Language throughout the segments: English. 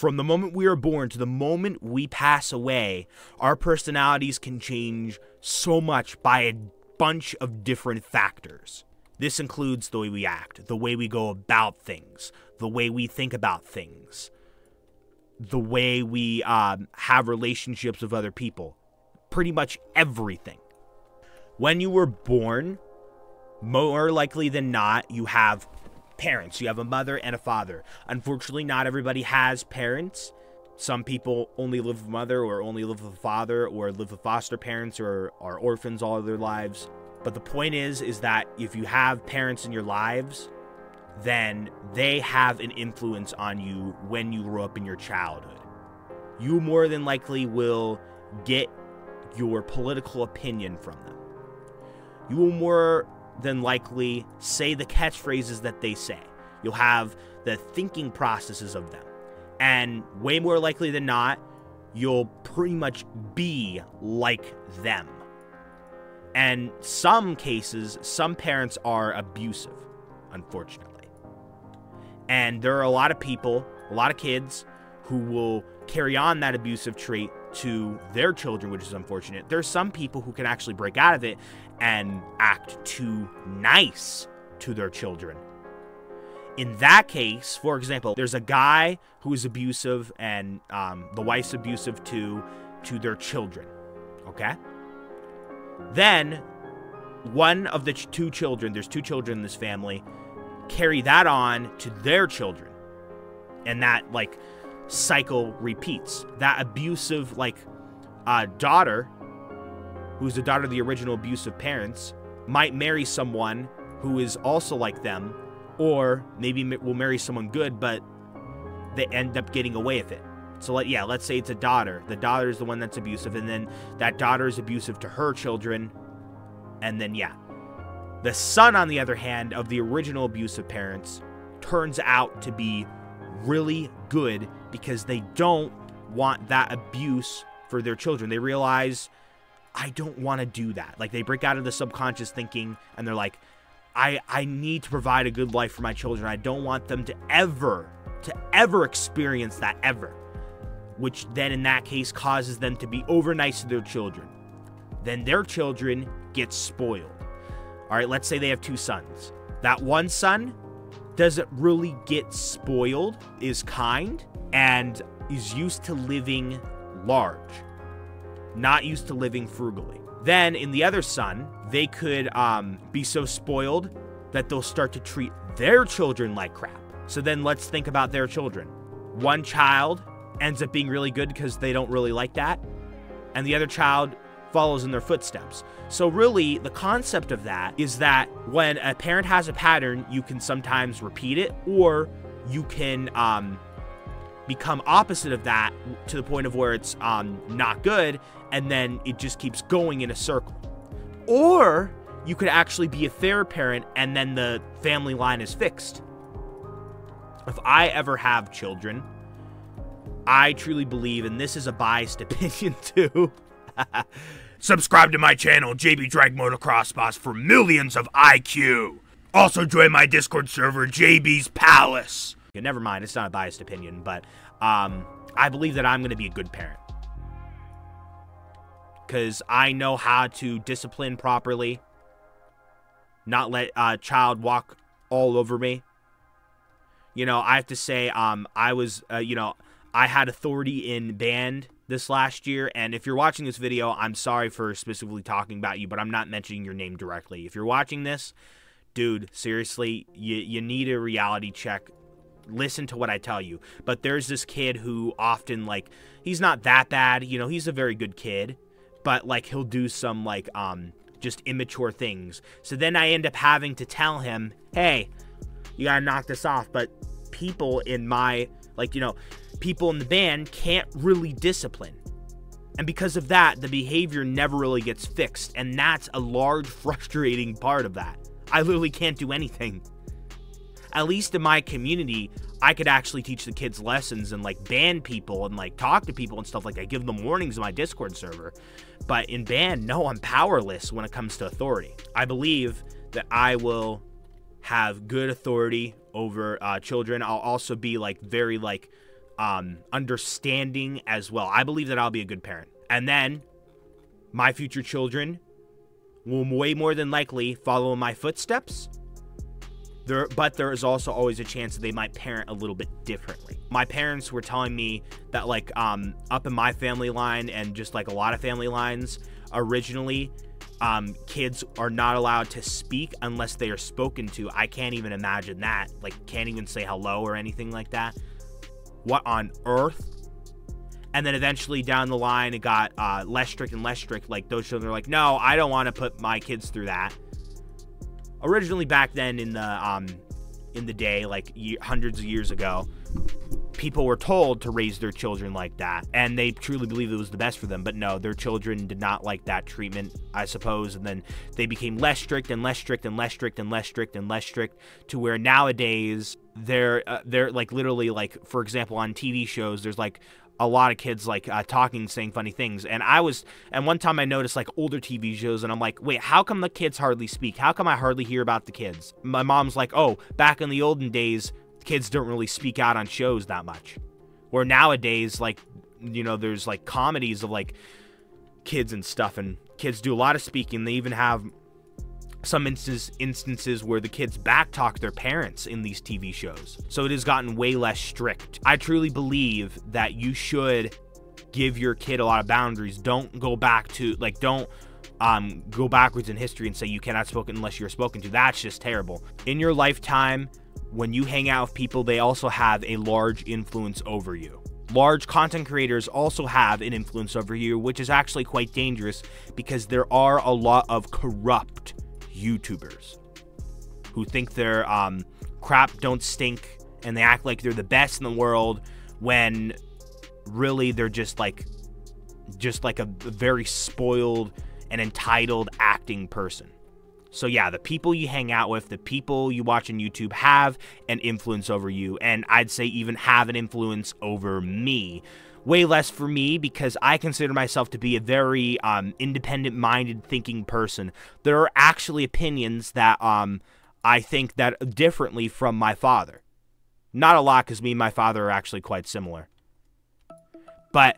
From the moment we are born to the moment we pass away, our personalities can change so much by a bunch of different factors. This includes the way we act, the way we go about things, the way we think about things, the way we have relationships with other people, pretty much everything. When you were born, more likely than not, you have parents. You have a mother and a father. Unfortunately, not everybody has parents. Some people only live with a mother or only live with a father or live with foster parents or are orphans all of their lives. But the point is that if you have parents in your lives, then they have an influence on you when you grow up in your childhood. You more than likely will get your political opinion from them. You will more than likely say the catchphrases that they say. You'll have the thinking processes of them. And way more likely than not, you'll pretty much be like them. And some cases, some parents are abusive, unfortunately. And there are a lot of people, a lot of kids, who will carry on that abusive trait to their children, which is unfortunate. There's some people who can actually break out of it and act too nice to their children. In that case, for example, there's a guy who is abusive and the wife's abusive to their children, okay? Then one of the two children, there's two children in this family, carry that on to their children. And that, like, cycle repeats. That abusive, like, daughter, who's the daughter of the original abusive parents, might marry someone who is also like them, or maybe will marry someone good, but they end up getting away with it. So, let's say it's a daughter. The daughter is the one that's abusive, and then that daughter is abusive to her children, and then, The son, on the other hand, of the original abusive parents, turns out to be really good because they don't want that abuse for their children. They realize, I don't want to do that. Like, they break out of the subconscious thinking, and they're like, I need to provide a good life for my children. I don't want them to ever experience that ever. Which then, in that case, causes them to be over nice to their children. Then their children get spoiled. All right, let's say they have two sons. That one son doesn't really get spoiled, is kind, and is used to living large, not used to living frugally. Then, in the other son, they could be so spoiled that they'll start to treat their children like crap. So then let's think about their children. One child ends up being really good because they don't really like that, and the other child follows in their footsteps. So really, the concept of that is that when a parent has a pattern, you can sometimes repeat it, or you can become opposite of that to the point of where it's not good, and then it just keeps going in a circle. Or you could actually be a fair parent, and then the family line is fixed. If I ever have children, I truly believe, and this is a biased opinion too, subscribe to my channel, JB dragmotoxboss, for millions of IQ. Also join my Discord server, JB's Palace. Okay, never mind, it's not a biased opinion, but I believe that I'm going to be a good parent. Because I know how to discipline properly, not let a child walk all over me. You know, I have to say, I was, I had authority in band this last year, and if you're watching this video, I'm sorry for specifically talking about you, but I'm not mentioning your name directly. If you're watching this, dude, seriously, you need a reality check. Listen to what I tell you. But there's this kid who often, like, he's not that bad, he's a very good kid, but, like, he'll do some, like, just immature things. So then I end up having to tell him, hey, you gotta knock this off. But people in my, people in the band can't really discipline. And because of that, the behavior never really gets fixed. And that's a large, frustrating part of that. I literally can't do anything. At least in my community, I could actually teach the kids lessons and, like, band people and, like, talk to people and stuff like that. Give them warnings in my Discord server. But in band, no, I'm powerless when it comes to authority. I believe that I will have good authority over children. I'll also be, like, very, like, understanding as well. I believe that I'll be a good parent. And then my future children will way more than likely follow in my footsteps. But there is also always a chance that they might parent a little bit differently. My parents were telling me that, like, up in my family line and just like a lot of family lines, originally, kids are not allowed to speak unless they are spoken to. I can't even imagine that. Like, can't even say hello or anything like that. What on earth? And then eventually down the line, it got less strict and less strict. Like, those children are like, no, I don't want to put my kids through that. Originally, back then in the day, like hundreds of years ago, people were told to raise their children like that, and they truly believed it was the best for them. But no, their children did not like that treatment, I suppose. And then they became less strict and less strict and less strict and less strict and less strict, to where nowadays they're like literally, like, for example, on TV shows, there's like a lot of kids like talking, saying funny things. And one time I noticed like older TV shows, and I'm like, wait, how come the kids hardly speak? How come I hardly hear about the kids? My mom's like, oh, back in the olden days, kids don't really speak out on shows that much. Where nowadays, like, you know, there's like comedies of like kids and stuff, and kids do a lot of speaking. They even have some instances where the kids backtalk their parents in these TV shows. So it has gotten way less strict. I truly believe that you should give your kid a lot of boundaries. Don't go back to, like, don't go backwards in history and say you cannot speak unless you're spoken to. That's just terrible. In your lifetime, when you hang out with people, they also have a large influence over you. Large content creators also have an influence over you, which is actually quite dangerous, because there are a lot of corrupt YouTubers who think their crap don't stink, and they act like they're the best in the world, when really they're just like a very spoiled and entitled acting person. So yeah, the people you hang out with, the people you watch on YouTube have an influence over you, and I'd say even have an influence over me. Way less for me, because I consider myself to be a very independent-minded thinking person. There are actually opinions that I think that differently from my father. Not a lot, because me and my father are actually quite similar. But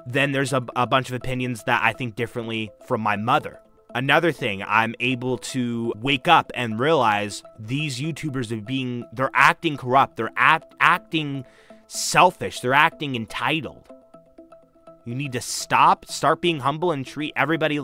then there's a bunch of opinions that I think differently from my mother. Another thing, I'm able to wake up and realize these YouTubers they're acting corrupt, they're acting selfish, they're acting entitled. You need to start being humble, and treat everybody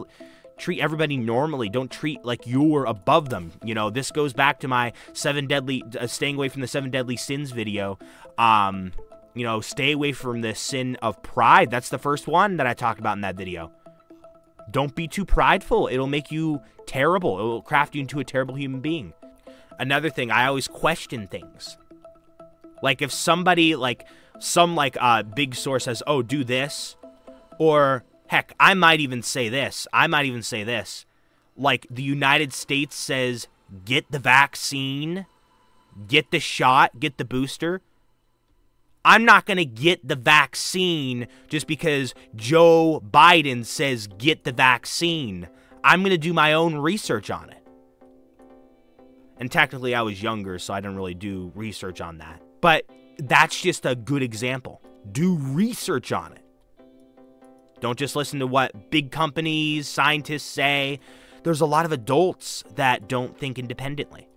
normally. Don't treat like you're above them. You know, this goes back to my staying away from the 7 deadly sins video. You know, stay away from the sin of pride. That's the first one that I talked about in that video. Don't be too prideful. It'll make you terrible. It will craft you into a terrible human being. Another thing, I always question things. Like, if somebody, like, some, like, big source says, oh, do this, or, heck, I might even say this. Like, the United States says, get the vaccine, get the shot, get the booster. I'm not going to get the vaccine just because Joe Biden says get the vaccine. I'm going to do my own research on it. And technically I was younger, so I didn't really do research on that. But that's just a good example. Do research on it. Don't just listen to what big companies, scientists say. There's a lot of adults that don't think independently.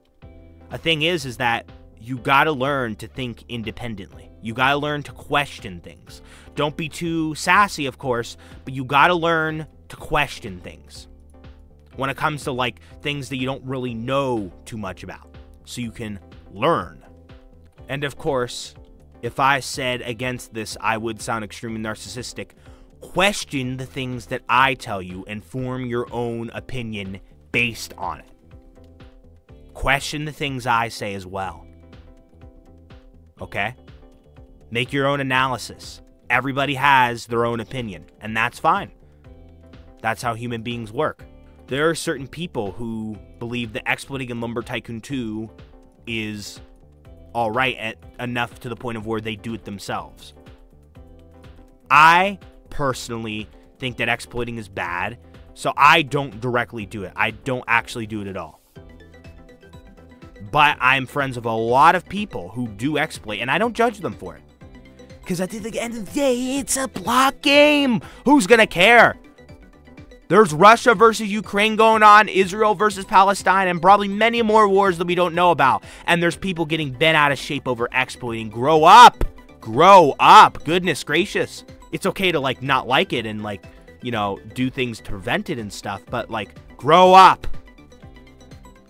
A thing is that you gotta learn to think independently. You gotta learn to question things. Don't be too sassy, of course, but you gotta learn to question things when it comes to, like, things that you don't really know too much about, so you can learn. And of course, if I said against this, I would sound extremely narcissistic. Question the things that I tell you and form your own opinion based on it. Question the things I say as well. Okay? Make your own analysis. Everybody has their own opinion, and that's fine. That's how human beings work. There are certain people who believe that exploiting in Lumber Tycoon 2 is alright enough to the point of where they do it themselves. I personally think that exploiting is bad, so I don't directly do it. I don't actually do it at all. But I'm friends with a lot of people who do exploit, and I don't judge them for it. Because at the end of the day, it's a block game. Who's going to care? There's Russia versus Ukraine going on, Israel versus Palestine, and probably many more wars that we don't know about. And there's people getting bent out of shape over exploiting. Grow up. Grow up. Goodness gracious. It's okay to, like, not like it and, like, you know, do things to prevent it and stuff. But, like, grow up.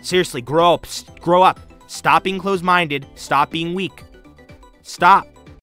Seriously, grow up. Grow up. Stop being closed-minded. Stop being weak. Stop.